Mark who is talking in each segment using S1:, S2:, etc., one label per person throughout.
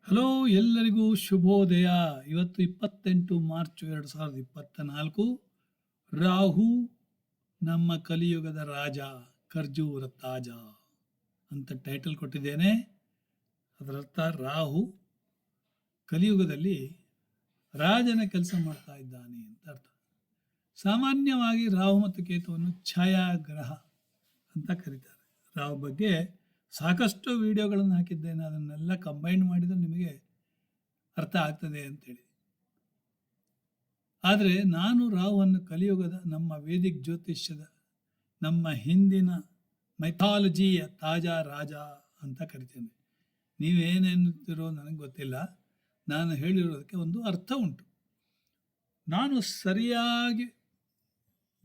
S1: Hello, ಎಲ್ಲರಿಗೂ ಶುಭೋದಯ. ಇವತ್ತು 28 ಮಾರ್ಚ್ 2024. ರಾಹು ನಮ್ಮ ಕಲಿಯುಗದ ರಾಜ, ಖರ್ಜೂರ ತಾಜ ಅಂತ ಟೈಟಲ್ ಕೊಟ್ಟಿದ್ದೇನೆ. ಅದರರ್ಥ ರಾಹು ಕಲಿಯುಗದಲ್ಲಿ ರಾಜನ ಕೆಲಸ ಮಾಡ್ತಾ ಇದ್ದಾನೆ ಅಂತ ಅರ್ಥ. ಸಾಮಾನ್ಯವಾಗಿ ರಾಹು ಮತ್ತು ಕೇತುವನ್ನು ಛಾಯಾಗ್ರಹ ಅಂತ ಕರೀತಾರೆ. ರಾಹು ಬಗ್ಗೆ ಸಾಕಷ್ಟು ವಿಡಿಯೋಗಳನ್ನು ಹಾಕಿದ್ದೇನೆ. ಅದನ್ನೆಲ್ಲ ಕಂಬೈನ್ ಮಾಡಿದರೆ ನಿಮಗೆ ಅರ್ಥ ಆಗ್ತದೆ ಅಂತೇಳಿ. ಆದರೆ ನಾನು ರಾಹುವನ್ನು ಕಲಿಯುಗದ, ನಮ್ಮ ವೇದಿಕ್ ಜ್ಯೋತಿಷ್ಯದ, ನಮ್ಮ ಹಿಂದಿನ ಮೈಥಾಲಜಿಯ ತಾಜಾ ರಾಜ ಅಂತ ಕರಿತೇನೆ. ನೀವೇನೇನುತ್ತೀರೋ ನನಗೆ ಗೊತ್ತಿಲ್ಲ. ನಾನು ಹೇಳಿರೋದಕ್ಕೆ ಒಂದು ಅರ್ಥ ಉಂಟು. ನಾನು ಸರಿಯಾಗಿ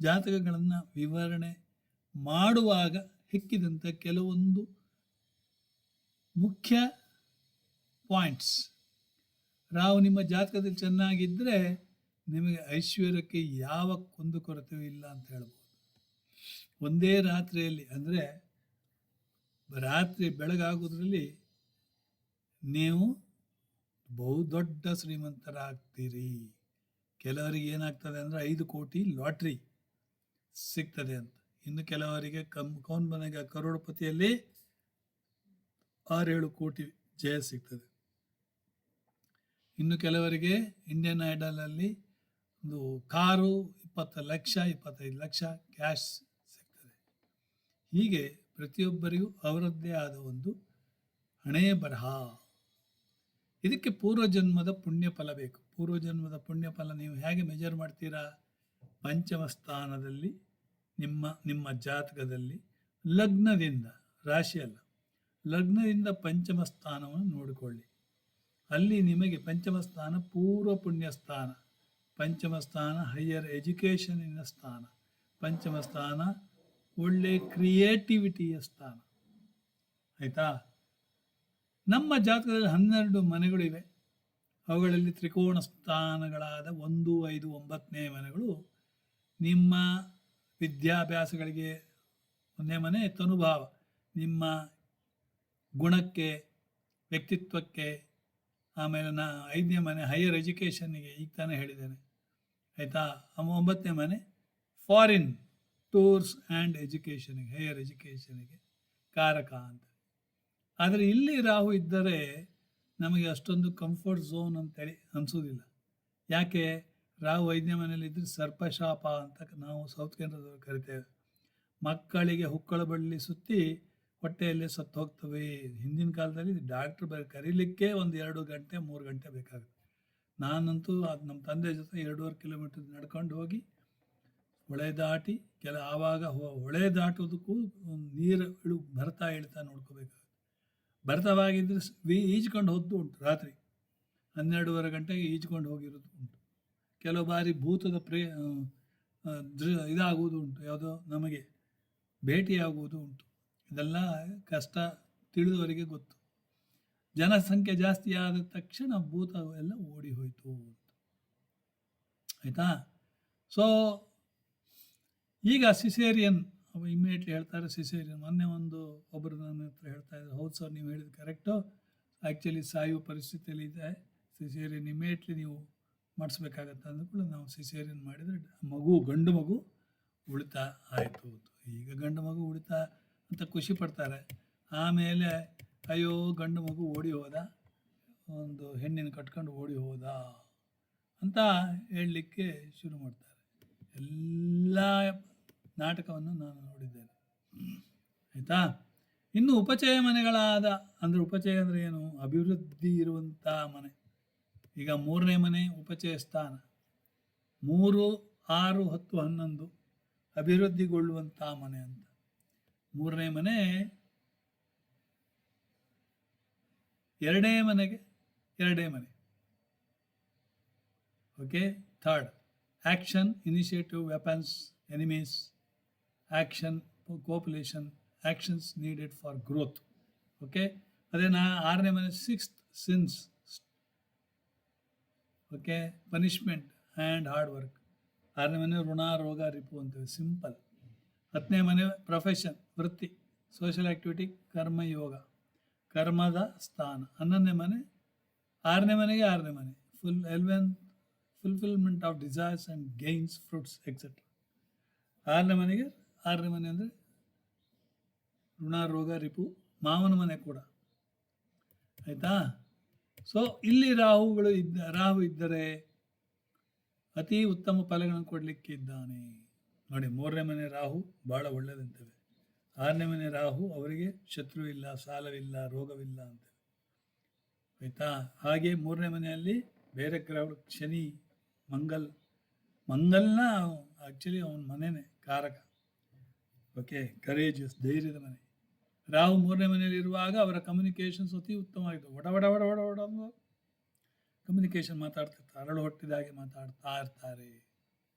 S1: ಜಾತಕಗಳನ್ನು ವಿವರಣೆ ಮಾಡುವಾಗ ಹಿಕ್ಕಿದಂಥ ಕೆಲವೊಂದು ಮುಖ್ಯ ಪಾಯಿಂಟ್ಸ್. ರಾಹು ನಿಮ್ಮ ಜಾತಕದಲ್ಲಿ ಚೆನ್ನಾಗಿದ್ದರೆ ನಿಮಗೆ ಐಶ್ವರ್ಯಕ್ಕೆ ಯಾವ ಕುಂದುಕೊರತೆಯೂ ಇಲ್ಲ ಅಂತ ಹೇಳ್ಬೋದು. ಒಂದೇ ರಾತ್ರಿಯಲ್ಲಿ, ಅಂದರೆ ರಾತ್ರಿ ಬೆಳಗಾಗೋದ್ರಲ್ಲಿ ನೀವು ಬಹುದೊಡ್ಡ ಶ್ರೀಮಂತರಾಗ್ತೀರಿ. ಕೆಲವರಿಗೆ ಏನಾಗ್ತದೆ ಅಂದರೆ 5 ಕೋಟಿ ಲಾಟ್ರಿ ಸಿಗ್ತದೆ ಅಂತ. ಇನ್ನು ಕೆಲವರಿಗೆ ಕೌನ್ ಬನೆಗ ಕರೋಡಪತಿಯಲ್ಲಿ 6-7 ಕೋಟಿ ಜಯ ಸಿಗ್ತದೆ. ಇನ್ನು ಕೆಲವರಿಗೆ ಇಂಡಿಯನ್ ಐಡಲಲ್ಲಿ ಒಂದು ಕಾರು 20 ಲಕ್ಷ 25 ಲಕ್ಷ ಕ್ಯಾಶ್ ಸಿಗ್ತದೆ. ಹೀಗೆ ಪ್ರತಿಯೊಬ್ಬರಿಗೂ ಅವರದ್ದೇ ಆದ ಒಂದು ಹಣೆ ಬರಹ. ಇದಕ್ಕೆ ಪೂರ್ವಜನ್ಮದ ಪುಣ್ಯ ಫಲ ಬೇಕು. ಪೂರ್ವಜನ್ಮದ ಪುಣ್ಯ ಫಲ ನೀವು ಹೇಗೆ ಮೆಜರ್ ಮಾಡ್ತೀರಾ? ಪಂಚಮ ಸ್ಥಾನದಲ್ಲಿ ನಿಮ್ಮ ಜಾತಕದಲ್ಲಿ ಲಗ್ನದಿಂದ, ರಾಶಿಯಲ್ಲ, ಲಗ್ನದಿಂದ ಪಂಚಮ ಸ್ಥಾನವನ್ನು ನೋಡಿಕೊಳ್ಳಿ. ಅಲ್ಲಿ ನಿಮಗೆ ಪಂಚಮ ಸ್ಥಾನ ಪೂರ್ವ ಪುಣ್ಯ ಸ್ಥಾನ, ಪಂಚಮ ಸ್ಥಾನ ಹೈಯರ್ ಎಜುಕೇಷನಿನ ಸ್ಥಾನ, ಪಂಚಮ ಸ್ಥಾನ ಒಳ್ಳೆ ಕ್ರಿಯೇಟಿವಿಟಿಯ ಸ್ಥಾನ. ಆಯಿತಾ? ನಮ್ಮ ಜಾತಕದಲ್ಲಿ 12 ಮನೆಗಳಿವೆ. ಅವುಗಳಲ್ಲಿ ತ್ರಿಕೋಣ ಸ್ಥಾನಗಳಾದ 1, 5, 9ನೇ ಮನೆಗಳು ನಿಮ್ಮ ವಿದ್ಯಾಭ್ಯಾಸಗಳಿಗೆ 1ನೇ ಮನೆ ತನುಭಾವ, ನಿಮ್ಮ ಗುಣಕ್ಕೆ, ವ್ಯಕ್ತಿತ್ವಕ್ಕೆ. ಆಮೇಲೆ 5ನೇ ಮನೆ ಹೈಯರ್ ಎಜುಕೇಷನ್ನಿಗೆ, ಈಗ ತಾನೇ ಹೇಳಿದ್ದೇನೆ. ಆಯಿತಾ? 9ನೇ ಮನೆ ಫಾರಿನ್ ಟೂರ್ಸ್ ಆ್ಯಂಡ್ ಎಜುಕೇಷನಿಗೆ, ಹೈಯರ್ ಎಜುಕೇಷನಿಗೆ ಕಾರಕ ಅಂತ. ಆದರೆ ಇಲ್ಲಿ ರಾಹು ಇದ್ದರೆ ನಮಗೆ ಅಷ್ಟೊಂದು ಕಂಫರ್ಟ್ ಝೋನ್ ಅಂತೇಳಿ ಅನಿಸೋದಿಲ್ಲ. ಯಾಕೆ? ರಾಹು 5ನೇ ಮನೆಯಲ್ಲಿ ಇದ್ದರೆ ಸರ್ಪಶಾಪ ಅಂತ ನಾವು ಸೌತ್ ಕೇಂದ್ರದವರು ಕರಿತೇವೆ. ಮಕ್ಕಳಿಗೆ ಹುಕ್ಕಳ ಬಳ್ಳಿ ಸುತ್ತಿ ಹೊಟ್ಟೆಯಲ್ಲೇ ಸತ್ತು ಹೋಗ್ತವೆ. ಹಿಂದಿನ ಕಾಲದಲ್ಲಿ ಡಾಕ್ಟ್ರ್ ಕರೀಲಿಕ್ಕೆ 1-2 ಗಂಟೆ 3 ಗಂಟೆ ಬೇಕಾಗುತ್ತೆ. ನಾನಂತೂ ಅದು ನಮ್ಮ ತಂದೆ ಜೊತೆ 2.5 ಕಿಲೋಮೀಟರ್ ನಡ್ಕೊಂಡು ಹೋಗಿ ಹೊಳೆ ದಾಟಿ, ಆವಾಗ ಹೊಳೆ ದಾಟೋದಕ್ಕೂ ನೀರು ಬರ್ತಾ ಇಳ್ತಾ ನೋಡ್ಕೋಬೇಕಾಗುತ್ತೆ. ಭರ್ತವಾಗಿದ್ದರೆ ಈಜ್ಕೊಂಡು ಹೋದ್ದು ಉಂಟು. ರಾತ್ರಿ 12:30 ಗಂಟೆಗೆ ಈಜ್ಕೊಂಡು ಹೋಗಿರೋದು ಉಂಟು. ಕೆಲವು ಬಾರಿ ಭೂತದ ಇದಾಗುವುದು ಉಂಟು, ಯಾವುದೋ ನಮಗೆ ಭೇಟಿಯಾಗುವುದು ಉಂಟು. ಇದೆಲ್ಲ ಕಷ್ಟ ತಿಳಿದವರಿಗೆ ಗೊತ್ತು. ಜನಸಂಖ್ಯೆ ಜಾಸ್ತಿ ಆದ ತಕ್ಷಣ ಭೂತ ಎಲ್ಲ ಓಡಿ ಹೋಯಿತು ಅಂತ. ಆಯಿತಾ? ಸೊ ಈಗ ಸಿಸೇರಿಯನ್ ಇಮಿಡಿಯೇಟ್ಲಿ ಹೇಳ್ತಾರೆ ಸಿಸೇರಿಯನ್. ಮೊನ್ನೆ ಒಬ್ಬರು ನನ್ನ ಹತ್ರ ಹೇಳ್ತಾ ಇದ್ದಾರೆ, ಹೌದು ಸರ್ ನೀವು ಹೇಳಿದ್ದು ಕರೆಕ್ಟು, ಆ್ಯಕ್ಚುಲಿ ಸಾಯುವ ಪರಿಸ್ಥಿತಿಯಲ್ಲಿ ಇದೆ, ಸಿಸೇರಿಯನ್ ಇಮಿಡಿಯೇಟ್ಲಿ ನೀವು ಮಾಡಿಸ್ಬೇಕಾಗತ್ತೆ ಅಂದ್ಕೊಂಡು ನಾವು ಸಿಸೇರಿಯನ್ ಮಾಡಿದರೆ ಗಂಡು ಮಗು ಉಳಿತಾ ಆಯಿತು. ಈಗ ಗಂಡು ಮಗು ಉಳಿತಾ ಅಂತ ಖುಷಿ ಪಡ್ತಾರೆ. ಆಮೇಲೆ ಅಯ್ಯೋ ಗಂಡು ಮಗು ಓಡಿ ಹೋದ, ಒಂದು ಹೆಣ್ಣಿನ ಕಟ್ಕೊಂಡು ಓಡಿ ಹೋದ ಅಂತ ಹೇಳಲಿಕ್ಕೆ ಶುರು ಮಾಡ್ತಾರೆ. ಎಲ್ಲ ನಾಟಕವನ್ನು ನಾನು ನೋಡಿದ್ದೇನೆ. ಆಯಿತಾ? ಇನ್ನು ಉಪಚಯ ಮನೆಗಳಾದ, ಅಂದರೆ ಉಪಚಯ ಅಂದರೆ ಏನು? ಅಭಿವೃದ್ಧಿ ಇರುವಂಥ ಮನೆ. ಈಗ 3ನೇ ಮನೆ ಉಪಚಯ ಸ್ಥಾನ. 3, 6, 10, 11 ಅಭಿವೃದ್ಧಿಗೊಳ್ಳುವಂಥ ಮನೆ ಅಂತ. 3ನೇ ಮನೆ 2ನೇ ಮನೆಗೆ 2ನೇ ಮನೆ. Okay. 3rd action, initiative, weapons, enemies, action, copulation, actions needed for growth. Okay. ಅದೇ 6ನೇ ಮನೆ 6th sins. Okay. Punishment and hard work. 6ನೇ ಮನೆ ಋಣ, ರೋಗ, ರಿಪು ಅಂತೇವೆ, ಸಿಂಪಲ್. 10ನೇ ಮನೆ ಪ್ರೊಫೆಷನ್, ವೃತ್ತಿ, ಸೋಷಿಯಲ್ ಆ್ಯಕ್ಟಿವಿಟಿ, ಕರ್ಮಯೋಗ, ಕರ್ಮದ ಸ್ಥಾನ. 11ನೇ ಮನೆ 6ನೇ ಮನೆಗೆ 6ನೇ ಮನೆ fulfilment of desires and gains fruits etcetera. 6ನೇ ಮನೆಗೆ 6ನೇ ಮನೆ ಅಂದರೆ ಋಣ ರೋಗ ರಿಪು, ಮಾವನ ಮನೆ ಕೂಡ ಆಯಿತಾ. ಸೊ ಇಲ್ಲಿ ರಾಹು ಇದ್ದರೆ ಅತಿ ಉತ್ತಮ ಫಲಗಳನ್ನು ಕೊಡಲಿಕ್ಕೆ ಇದ್ದಾನೆ ನೋಡಿ. 3ನೇ ಮನೆ ರಾಹು ಭಾಳ ಒಳ್ಳೆಯದಂತೇವೆ. 6ನೇ ಮನೆ ರಾಹು ಅವರಿಗೆ ಶತ್ರು ಇಲ್ಲ, ಸಾಲವಿಲ್ಲ, ರೋಗವಿಲ್ಲ ಅಂತೇವೆ ಆಯಿತಾ. ಹಾಗೆ 3ನೇ ಮನೆಯಲ್ಲಿ ಬೇರೆ ಗ್ರಹಗಳು ಶನಿ, ಮಂಗಲ್ನ ಆ್ಯಕ್ಚುಲಿ ಅವನ ಮನೆಯೇ ಕಾರಕ. ಓಕೆ, ಕರೇಜಸ್, ಧೈರ್ಯದ ಮನೆ. ರಾಹು 3ನೇ ಮನೆಯಲ್ಲಿ ಇರುವಾಗ ಅವರ ಕಮ್ಯುನಿಕೇಷನ್ಸ್ ಅತಿ ಉತ್ತಮವಾಗಿದೆ. ಒಡ ಕಮ್ಯುನಿಕೇಷನ್ ಮಾತಾಡ್ತಿರ್ತಾರೆ, ಅರಳು ಹೊಟ್ಟಿದಾಗೆ ಮಾತಾಡ್ತಾ ಇರ್ತಾರೆ,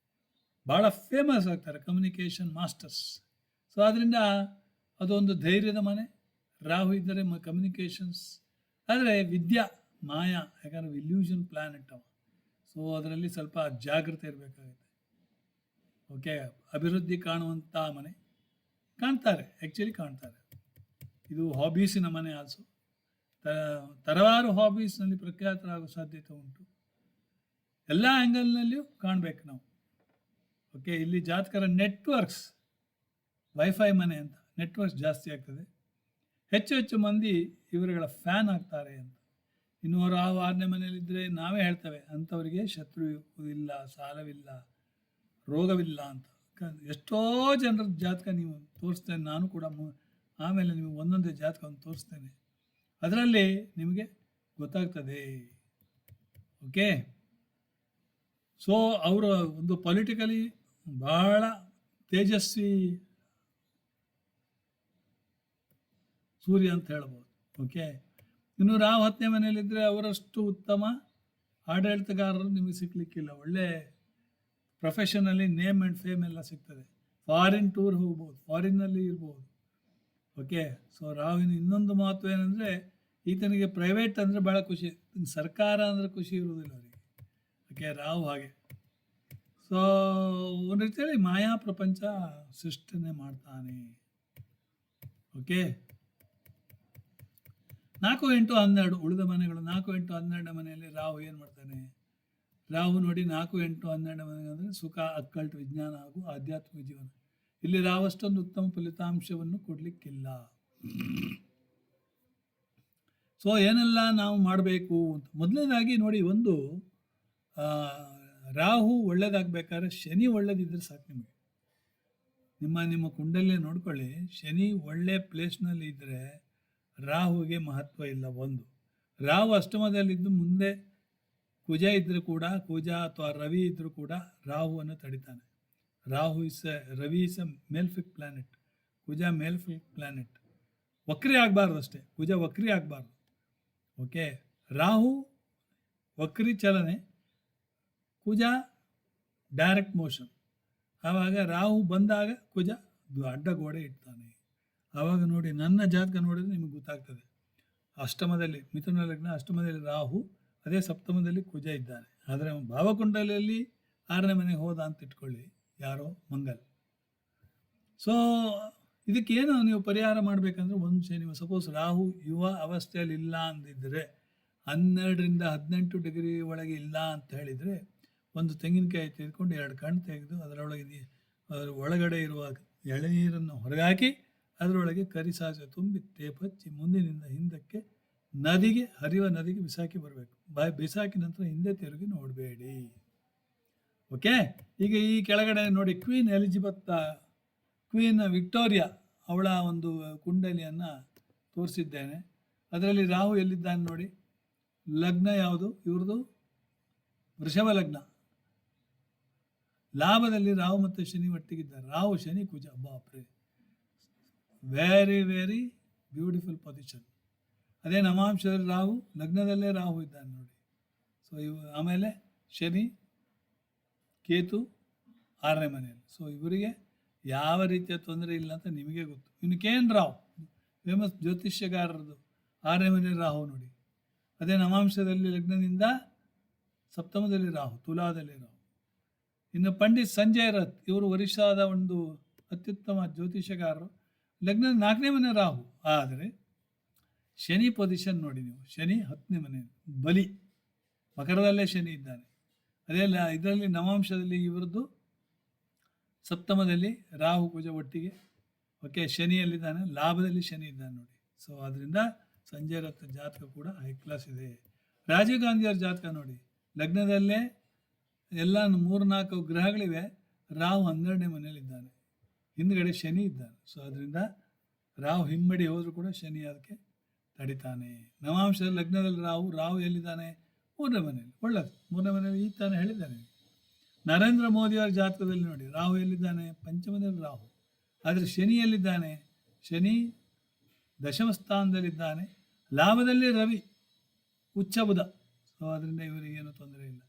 S1: ಭಾಳ ಫೇಮಸ್ ಆಗ್ತಾರೆ, ಕಮ್ಯುನಿಕೇಷನ್ ಮಾಸ್ಟರ್ಸ್. ಸೊ ಅದರಿಂದ ಅದೊಂದು ಧೈರ್ಯದ ಮನೆ. ರಾಹು ಇದ್ದರೆ ಕಮ್ಯುನಿಕೇಷನ್ಸ್, ಆದರೆ ವಿದ್ಯಾ ಮಾಯಾ, ಯಾಕಂದರೆ ಇಲ್ಯೂಷನ್ ಪ್ಲಾನೆಟ್ ಅವ. ಸೊ ಅದರಲ್ಲಿ ಸ್ವಲ್ಪ ಜಾಗ್ರತೆ ಇರಬೇಕಾಗುತ್ತೆ. ಓಕೆ, ಅಭಿವೃದ್ಧಿ ಕಾಣುವಂಥ ಮನೆ ಕಾಣ್ತಾರೆ, ಆ್ಯಕ್ಚುಲಿ ಕಾಣ್ತಾರೆ. ಇದು ಹಾಬೀಸಿನ ಮನೆ ಆಲ್ಸೋ. ತರವಾರು ಹಾಬೀಸ್ನಲ್ಲಿ ಪ್ರಖ್ಯಾತರಾಗೋ ಸಾಧ್ಯತೆ ಉಂಟು. ಎಲ್ಲ ಆ್ಯಂಗಲ್ನಲ್ಲಿಯೂ ಕಾಣಬೇಕು ನಾವು. ಓಕೆ, ಇಲ್ಲಿ ಜಾತಕರ ನೆಟ್ವರ್ಕ್ಸ್, ವೈಫೈ ಮನೆ ಅಂತ ನೆಟ್ವರ್ಕ್ಸ್ ಜಾಸ್ತಿ ಆಗ್ತದೆ. ಹೆಚ್ಚು ಮಂದಿ ಇವರುಗಳ ಫ್ಯಾನ್ ಆಗ್ತಾರೆ ಅಂತ. ಇನ್ನು ರಾಹು 6ನೇ ಮನೆಯಲ್ಲಿದ್ದರೆ ನಾವೇ ಹೇಳ್ತೇವೆ ಅಂಥವರಿಗೆ ಶತ್ರು ಇಲ್ಲ, ಸಾಲವಿಲ್ಲ, ರೋಗವಿಲ್ಲ ಅಂತ. ಎಷ್ಟೋ ಜನರ ಜಾತಕ ನೀವು ತೋರಿಸ್ತೇನೆ, ನಾನು ಕೂಡ ಆಮೇಲೆ ನೀವು ಒಂದೊಂದೇ ಜಾತಕವನ್ನು ತೋರಿಸ್ತೇನೆ, ಅದರಲ್ಲಿ ನಿಮಗೆ ಗೊತ್ತಾಗ್ತದೆ. ಓಕೆ, ಸೊ ಅವರ ಒಂದು ಪೊಲಿಟಿಕಲಿ ಬಹಳ ತೇಜಸ್ವಿ ಸೂರ್ಯ ಅಂತ ಹೇಳ್ಬೋದು. ಓಕೆ, ಇನ್ನು ರಾಹು 10ನೇ ಮನೆಯಲ್ಲಿದ್ದರೆ ಅವರಷ್ಟು ಉತ್ತಮ ಆಡಳಿತಗಾರರು ನಿಮಗೆ ಸಿಕ್ಕಲಿಕ್ಕಿಲ್ಲ. ಒಳ್ಳೆ ಪ್ರೊಫೆಷನಲ್ಲಿ ನೇಮ್ ಆ್ಯಂಡ್ ಫೇಮ್ ಎಲ್ಲ ಸಿಗ್ತದೆ. ಫಾರಿನ್ ಟೂರ್ ಹೋಗ್ಬೋದು, ಫಾರಿನ್ನಲ್ಲಿ ಇರ್ಬೋದು. ಓಕೆ, ಸೊ ರಾಹುವಿನ ಇನ್ನೊಂದು ಮಹತ್ವ ಏನಂದರೆ ಈತನಿಗೆ ಪ್ರೈವೇಟ್ ಅಂದರೆ ಭಾಳ ಖುಷಿ, ಸರ್ಕಾರ ಅಂದರೆ ಖುಷಿ ಇರುವುದಿಲ್ಲ ಅವರಿಗೆ. ಓಕೆ, ರಾಹು ಹಾಗೆ. ಸೊ ಒಂದು ರೀತಿಯಲ್ಲಿ ಮಾಯಾ ಪ್ರಪಂಚ ಸೃಷ್ಟಿನೇ ಮಾಡ್ತಾನೆ. ಓಕೆ, 4, 8, 12 ಉಳಿದ ಮನೆಗಳು. 4, 8, 12ನೇ ಮನೆಯಲ್ಲಿ ರಾಹು ಏನು ಮಾಡ್ತಾನೆ? ರಾಹು ನೋಡಿ 4, 8, 12ನೇ ಮನೆ ಅಂದರೆ ಸುಖ, ಅಕ್ಕಲ್ಟ್, ವಿಜ್ಞಾನ ಹಾಗೂ ಆಧ್ಯಾತ್ಮಿಕ ಜೀವನ. ಇಲ್ಲಿ ರಾಹು ಅಷ್ಟೊಂದು ಉತ್ತಮ ಫಲಿತಾಂಶವನ್ನು ಕೊಡಲಿಕ್ಕಿಲ್ಲ. ಸೊ ಏನೆಲ್ಲ ನಾವು ಮಾಡಬೇಕು ಅಂತ ಮೊದಲನೇದಾಗಿ ನೋಡಿ, ಒಂದು ರಾಹು ಒಳ್ಳೇದಾಗಬೇಕಾದ್ರೆ ಶನಿ ಒಳ್ಳೇದಿದ್ದರೆ ಸಾಕು ನಿಮಗೆ. ನಿಮ್ಮ ಕುಂಡಲ್ಲೇ ನೋಡ್ಕೊಳ್ಳಿ, ಶನಿ ಒಳ್ಳೆ ಪ್ಲೇಸ್ನಲ್ಲಿ ಇದ್ದರೆ ರಾಹುವಿಗೆ ಮಹತ್ವ ಇಲ್ಲ. ಒಂದು ರಾಹು ಅಷ್ಟಮದಲ್ಲಿದ್ದು ಮುಂದೆ ಕುಜ ಇದ್ದರೂ ಕೂಡ, ಕುಜ ಅಥವಾ ರವಿ ಇದ್ದರೂ ಕೂಡ ರಾಹುವನ್ನು ತಡಿತಾನೆ. Ravi is a malefic planet, Kuja malefic planet. ವಕ್ರಿ ಆಗಬಾರ್ದು ಅಷ್ಟೇ, ಕುಜ ವಕ್ರಿ ಆಗಬಾರ್ದು. ಓಕೆ, ರಾಹು ವಕ್ರಿ ಚಲನೆ, ಕುಜ ಡೈರೆಕ್ಟ್ ಮೋಷನ್. ಆವಾಗ ರಾಹು ಬಂದಾಗ ಕುಜ ಅಡ್ಡ ಗೋಡೆ ಇಡ್ತಾನೆ. ಆವಾಗ ನೋಡಿ, ನನ್ನ ಜಾತಕ ನೋಡಿದ್ರೆ ನಿಮಗೆ ಗೊತ್ತಾಗ್ತದೆ. ಅಷ್ಟಮದಲ್ಲಿ ಮಿಥುನ ಲಗ್ನ, ಅಷ್ಟಮದಲ್ಲಿ ರಾಹು, ಅದೇ ಸಪ್ತಮದಲ್ಲಿ ಕುಜ ಇದ್ದಾನೆ. ಆದರೆ ಭಾವಕುಂಡಲಿಯಲ್ಲಿ 6ನೇ ಮನೆಗೆ ಹೋದ ಅಂತ ಇಟ್ಕೊಳ್ಳಿ, ಯಾರೋ ಮಂಗಲ್. ಸೊ ಇದಕ್ಕೇನು ನೀವು ಪರಿಹಾರ ಮಾಡಬೇಕಂದ್ರೆ, ಒಂದು ಶನಿ, ಸಪೋಸ್ ರಾಹು ಯುವ ಅವಸ್ಥೆಯಲ್ಲಿ ಇಲ್ಲ ಅಂದಿದ್ದರೆ, 12ರಿಂದ 18 ಡಿಗ್ರಿ ಒಳಗೆ ಇಲ್ಲ ಅಂತ ಹೇಳಿದರೆ, ಒಂದು ತೆಂಗಿನಕಾಯಿ ತೆಗೆದುಕೊಂಡು 2 ಕಣ್ಣು ತೆಗೆದು ಅದರ ಒಳಗಡೆ ಇರುವ ಎಳೆನೀರನ್ನು ಹೊರಗಾಕಿ ಅದರೊಳಗೆ ಕರಿಸಾಸಿವೆ ತುಂಬಿ ಟೇಪ್ ಹಚ್ಚಿ ಮುಂದಿನಿಂದ ಹಿಂದಕ್ಕೆ ಹರಿಯುವ ನದಿಗೆ ಬಿಸಾಕಿ ಬರಬೇಕು. ಬಿಸಾಕಿ ನಂತರ ಹಿಂದೆ ತಿರುಗಿ ನೋಡಬೇಡಿ. ಓಕೆ, ಈಗ ಈ ಕೆಳಗಡೆ ನೋಡಿ, ಕ್ವೀನ್ ಎಲಿಜಬೆತ್, ಕ್ವೀನ್ ವಿಕ್ಟೋರಿಯಾ ಅವಳ ಒಂದು ಕುಂಡಲಿಯನ್ನು ತೋರಿಸಿದ್ದೇನೆ. ಅದರಲ್ಲಿ ರಾಹು ಎಲ್ಲಿದ್ದಾನೆ ನೋಡಿ. ಲಗ್ನ ಯಾವುದು ಇವ್ರದ್ದು? ವೃಷಭ ಲಗ್ನ. ಲಾಭದಲ್ಲಿ ರಾಹು ಮತ್ತು ಶನಿ ಒಟ್ಟಿಗಿದ್ದಾರೆ. ರಾಹು ಶನಿ ಕುಜ, ಬಾಪ್ರೆ, ವೆರಿ ವೆರಿ ಬ್ಯೂಟಿಫುಲ್ ಪೊಸಿಷನ್. ಅದೇ ನವಾಂಶದಲ್ಲಿ ರಾಹು, ಲಗ್ನದಲ್ಲೇ ರಾಹು ಇದ್ದಾನೆ ನೋಡಿ. ಸೊ ಆಮೇಲೆ ಶನಿ, ಕೇತು 6ನೇ ಮನೆಯಲ್ಲಿ. ಸೊ ಇವರಿಗೆ ಯಾವ ರೀತಿಯ ತೊಂದರೆ ಇಲ್ಲ ಅಂತ ನಿಮಗೆ ಗೊತ್ತು. ಇನ್ನು KN ರಾವ್, ಫೇಮಸ್ ಜ್ಯೋತಿಷ್ಯಗಾರರದು 6ನೇ ಮನೆಯಲ್ಲಿ ರಾಹು ನೋಡಿ. ಅದೇ ನವಾಂಶದಲ್ಲಿ ಲಗ್ನದಿಂದ ಸಪ್ತಮದಲ್ಲಿ ರಾಹು, ತುಲಾದಲ್ಲಿ ರಾಹು. ಇನ್ನು ಪಂಡಿತ್ ಸಂಜಯ್ ರಥ್, ಇವರು ಒರಿಸ್ಸಾದ ಒಂದು ಅತ್ಯುತ್ತಮ ಜ್ಯೋತಿಷ್ಯಗಾರರು. ಲಗ್ನದ 4ನೇ ಮನೆ ರಾಹು. ಆದರೆ ಶನಿ ಪೊಸಿಷನ್ ನೋಡಿ ನೀವು, ಶನಿ 10ನೇ ಮನೆ, ಬಲಿ ಮಕರದಲ್ಲೇ ಶನಿ ಇದ್ದಾನೆ. ಅದೇ ಇದರಲ್ಲಿ ನವಾಂಶದಲ್ಲಿ ಇವರದ್ದು ಸಪ್ತಮದಲ್ಲಿ ರಾಹು ಕುಜ ಒಟ್ಟಿಗೆ. ಓಕೆ, ಶನಿಯಲ್ಲಿದ್ದಾನೆ, ಲಾಭದಲ್ಲಿ ಶನಿ ಇದ್ದಾನೆ ನೋಡಿ. ಸೊ ಅದರಿಂದ ಸಂಜಯ್ ರಥ ಜಾತಕ ಕೂಡ ಹೈ ಕ್ಲಾಸ್ ಇದೆ. ರಾಜೀವ್ ಗಾಂಧಿಯವ್ರ ಜಾತಕ ನೋಡಿ, ಲಗ್ನದಲ್ಲೇ ಎಲ್ಲ 3-4 ಗ್ರಹಗಳಿವೆ, ರಾಹು 12ನೇ ಮನೆಯಲ್ಲಿದ್ದಾನೆ, ಹಿಂದ್ಗಡೆ ಶನಿ ಇದ್ದಾನೆ. ಸೊ ಅದರಿಂದ ರಾಹು ಹಿಮ್ಮಡಿ ಹೋದರೂ ಕೂಡ ಶನಿ ಅದಕ್ಕೆ ತಡಿತಾನೆ. ನವಾಂಶದ ಲಗ್ನದಲ್ಲಿ ರಾಹು ಎಲ್ಲಿದ್ದಾನೆ? 3ನೇ ಮನೆಯಲ್ಲಿ. ಒಳ್ಳೆಯದು, 3ನೇ ಮನೆಯಲ್ಲಿ ಈ ತಾನೇ ಹೇಳಿದ್ದಾನೆ. ನರೇಂದ್ರ ಮೋದಿಯವರ ಜಾತಕದಲ್ಲಿ ನೋಡಿ, ರಾಹು ಎಲ್ಲಿದ್ದಾನೆ? 5ಮದಲ್ಲಿ ರಾಹು. ಆದರೆ ಶನಿ ಎಲ್ಲಿದ್ದಾನೆ? ಶನಿ ದಶಮ ಸ್ಥಾನದಲ್ಲಿದ್ದಾನೆ, ಲಾಭದಲ್ಲಿ ರವಿ, ಉಚ್ಚ ಬುಧ. ಸೊ ಅದರಿಂದ ಇವರಿಗೇನು ತೊಂದರೆ ಇಲ್ಲ.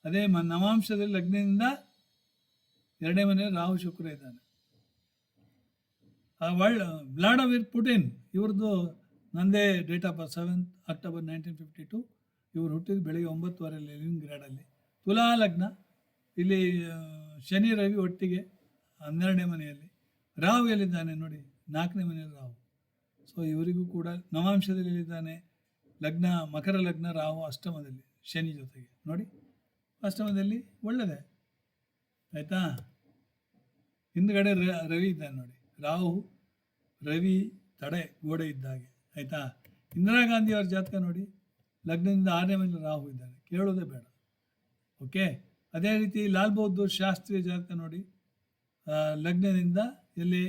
S1: ಅದೇ ನವಾಂಶದಲ್ಲಿ ಲಗ್ನದಿಂದ 2ನೇ ಮನೆಯಲ್ಲಿ ರಾಹು ಶುಕ್ರ ಇದ್ದಾನೆ. ವ್ಲಾಡಿಮಿರ್ ಪುಟಿನ್ ಇವ್ರದ್ದು ನಂದೇ date of birth 7th October 1952. ಇವರು ಹುಟ್ಟಿದ ಬೆಳಿಗ್ಗೆ 9:15 ಲೆನಿನ್ಗ್ರಾಡಲ್ಲಿ. ತುಲಾ ಲಗ್ನ, ಇಲ್ಲಿ ಶನಿ ರವಿ ಒಟ್ಟಿಗೆ 12ನೇ ಮನೆಯಲ್ಲಿ. ರಾಹು ಎಲ್ಲಿದ್ದಾನೆ ನೋಡಿ? 4ನೇ ಮನೆಯಲ್ಲಿ ರಾಹು. ಸೊ ಇವರಿಗೂ ಕೂಡ ನವಾಂಶದಲ್ಲಿ ಎಲ್ಲಿದ್ದಾನೆ? ಲಗ್ನ ಮಕರ ಲಗ್ನ, ರಾಹು ಅಷ್ಟಮದಲ್ಲಿ ಶನಿ ಜೊತೆಗೆ ನೋಡಿ, ಅಷ್ಟಮದಲ್ಲಿ ಒಳ್ಳೆಯದೇ ಆಯಿತಾ. ಹಿಂದ್ಗಡೆ ರವಿ ಇದ್ದಾನೆ ನೋಡಿ, ರಾಹು ರವಿ ತಡೆ ಗೋಡೆ ಇದ್ದಾಗೆ ಆಯಿತಾ. ಇಂದಿರಾ ಗಾಂಧಿಯವ್ರ ಜಾತಕ ನೋಡಿ, ಲಗ್ನದಿಂದ 6ನೇ ಮನೆಯಲ್ಲಿ ರಾಹು ಇದ್ದಾನೆ, ಕೇಳೋದೇ ಬೇಡ. ಓಕೆ, ಅದೇ ರೀತಿ ಲಾಲ್ ಬಹದ್ದೂರ್ ಶಾಸ್ತ್ರೀಯ ಜಾತಕ ನೋಡಿ, ಲಗ್ನದಿಂದ 3ನೇ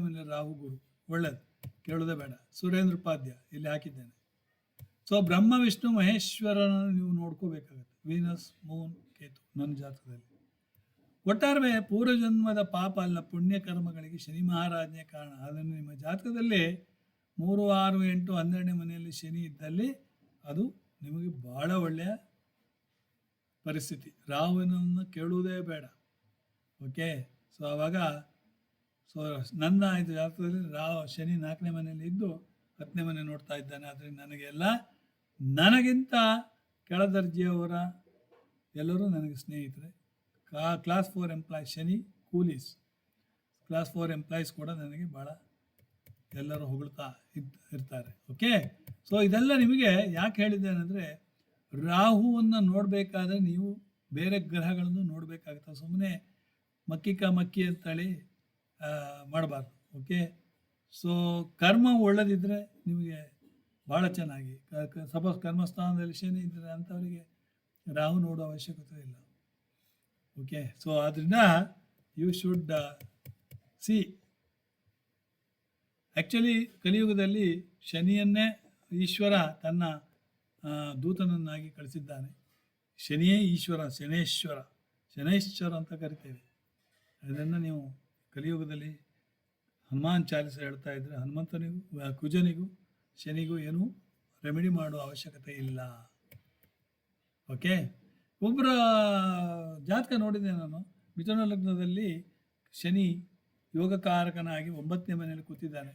S1: ಮನೆಯಲ್ಲಿ ರಾಹು ಗುರು, ಒಳ್ಳೆಯದು, ಕೇಳೋದೇ ಬೇಡ. ಸುರೇಂದ್ರ ಉಪಾಧ್ಯ ಇಲ್ಲಿ ಹಾಕಿದ್ದೇನೆ. ಸೊ ಬ್ರಹ್ಮ ವಿಷ್ಣು ಮಹೇಶ್ವರನನ್ನು ನೀವು ನೋಡ್ಕೋಬೇಕಾಗತ್ತೆ, ವೀನಸ್ ಮೂನ್ ಕೇತು ನನ್ನ ಜಾತಕದಲ್ಲಿ. ಒಟ್ಟಾರೆ ಪೂರ್ವಜನ್ಮದ ಪಾಪ ಅಲ್ಲ, ಪುಣ್ಯ ಕರ್ಮಗಳಿಗೆ ಶನಿ ಮಹಾರಾಜನೇ ಕಾರಣ. ಅದನ್ನು ನಿಮ್ಮ ಜಾತಕದಲ್ಲಿ 3, 6, 8, 12ನೇ ಮನೆಯಲ್ಲಿ ಶನಿ ಇದ್ದಲ್ಲಿ ಅದು ನಿಮಗೆ ಭಾಳ ಒಳ್ಳೆಯ ಪರಿಸ್ಥಿತಿ. ರಾಹುವಿನನ್ನು ಕೇಳುವುದೇ ಬೇಡ. ಓಕೆ, ಸೊ ಆವಾಗ ನನ್ನ ಇದು ಜಾತಕದಲ್ಲಿ ಶನಿ 4ನೇ ಮನೆಯಲ್ಲಿ ಇದ್ದು 10ನೇ ಮನೆ ನೋಡ್ತಾ ಇದ್ದಾನೆ. ಆದ್ದರಿಂದ ನನಗಿಂತ ಕೆಳದರ್ಜೆಯವರ ಎಲ್ಲರೂ ನನಗೆ ಸ್ನೇಹಿತರೆ. Class 4 employees, Shani coolies, class 4 employees ಕೂಡ ನನಗೆ ಭಾಳ ಎಲ್ಲರೂ ಹೊಗಳ್ತಾ ಇರ್ತಾರೆ. ಓಕೆ, ಸೊ ಇದೆಲ್ಲ ನಿಮಗೆ ಯಾಕೆ ಹೇಳಿದ್ದೇನೆ ಅಂದರೆ, ರಾಹುವನ್ನು ನೋಡಬೇಕಾದ್ರೆ ನೀವು ಬೇರೆ ಗ್ರಹಗಳನ್ನು ನೋಡಬೇಕಾಗುತ್ತೆ. ಸುಮ್ಮನೆ ಮಕ್ಕಿ ಅಂತೇಳಿ ಮಾಡಬಾರ್ದು. ಓಕೆ, ಸೊ ಕರ್ಮ ಒಳ್ಳೆದಿದ್ದರೆ ನಿಮಗೆ ಭಾಳ ಚೆನ್ನಾಗಿ. ಸಪೋಸ್ ಕರ್ಮಸ್ಥಾನದಲ್ಲಿ ಶನಿ ಇದ್ದರೆ ಅಂಥವರಿಗೆ ರಾಹು ನೋಡೋ ಅವಶ್ಯಕತೆ ಇಲ್ಲ. ಓಕೆ, ಸೊ ಆದ್ದರಿಂದ ಯು ಶುಡ್ ಸಿ. ಆ್ಯಕ್ಚುಲಿ ಕಲಿಯುಗದಲ್ಲಿ ಶನಿಯನ್ನೇ ಈಶ್ವರ ತನ್ನ ದೂತನನ್ನಾಗಿ ಕಳಿಸಿದ್ದಾನೆ. ಶನಿಯೇ ಈಶ್ವರ, ಶನೇಶ್ವರ ಅಂತ ಕರಿತೇವೆ. ಅದನ್ನು ನೀವು ಕಲಿಯುಗದಲ್ಲಿ ಹನುಮಾನ್ ಚಾಲಿಸ ಹೇಳ್ತಾ ಇದ್ದರೆ, ಹನುಮಂತನಿಗೂ ಕುಜನಿಗೂ ಶನಿಗೂ ಏನೂ ರೆಮಿಡಿ ಮಾಡುವ ಅವಶ್ಯಕತೆ ಇಲ್ಲ. ಓಕೆ, ಒಬ್ಬರ ಜಾತಕ ನೋಡಿದೆ ನಾನು, ಮಿಥುನ ಲಗ್ನದಲ್ಲಿ ಶನಿ ಯೋಗಕಾರಕನಾಗಿ 9ನೇ ಮನೆಯಲ್ಲಿ ಕೂತಿದ್ದಾನೆ.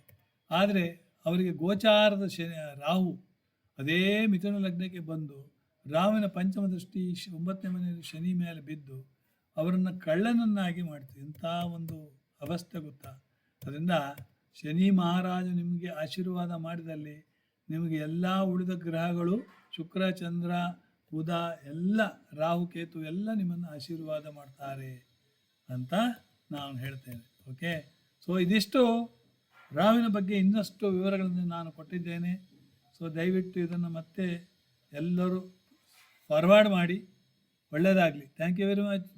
S1: ಆದರೆ ಅವರಿಗೆ ಗೋಚಾರದ ರಾಹು ಅದೇ ಮಿಥುನ ಲಗ್ನಕ್ಕೆ ಬಂದು ರಾಹುವಿನ ಪಂಚಮ ದೃಷ್ಟಿ 9ನೇ ಮನೆಯಲ್ಲಿ ಶನಿ ಮೇಲೆ ಬಿದ್ದು ಅವರನ್ನು ಕಳ್ಳನನ್ನಾಗಿ ಮಾಡ್ತೀವಿ. ಇಂಥ ಒಂದು ಅವಸ್ಥೆ ಗೊತ್ತಾ. ಅದರಿಂದ ಶನಿ ಮಹಾರಾಜ ನಿಮಗೆ ಆಶೀರ್ವಾದ ಮಾಡಿದಲ್ಲಿ ನಿಮಗೆ ಎಲ್ಲ ಉಳಿದ ಗ್ರಹಗಳು, ಶುಕ್ರ, ಚಂದ್ರ, ಬುಧ ಎಲ್ಲ, ರಾಹು, ಕೇತು ಎಲ್ಲ ನಿಮ್ಮನ್ನು ಆಶೀರ್ವಾದ ಮಾಡ್ತಾರೆ ಅಂತ ನಾನು ಹೇಳ್ತೇನೆ. ಓಕೆ, ಸೊ ಇದಿಷ್ಟು ರಾಹುವಿನ ಬಗ್ಗೆ ಇನ್ನಷ್ಟು ವಿವರಗಳನ್ನು ನಾನು ಕೊಟ್ಟಿದ್ದೇನೆ. ಸೊ ದಯವಿಟ್ಟು ಇದನ್ನು ಮತ್ತೆ ಎಲ್ಲರೂ ಫಾರ್ವರ್ಡ್ ಮಾಡಿ. ಒಳ್ಳೆಯದಾಗಲಿ. Thank you very much.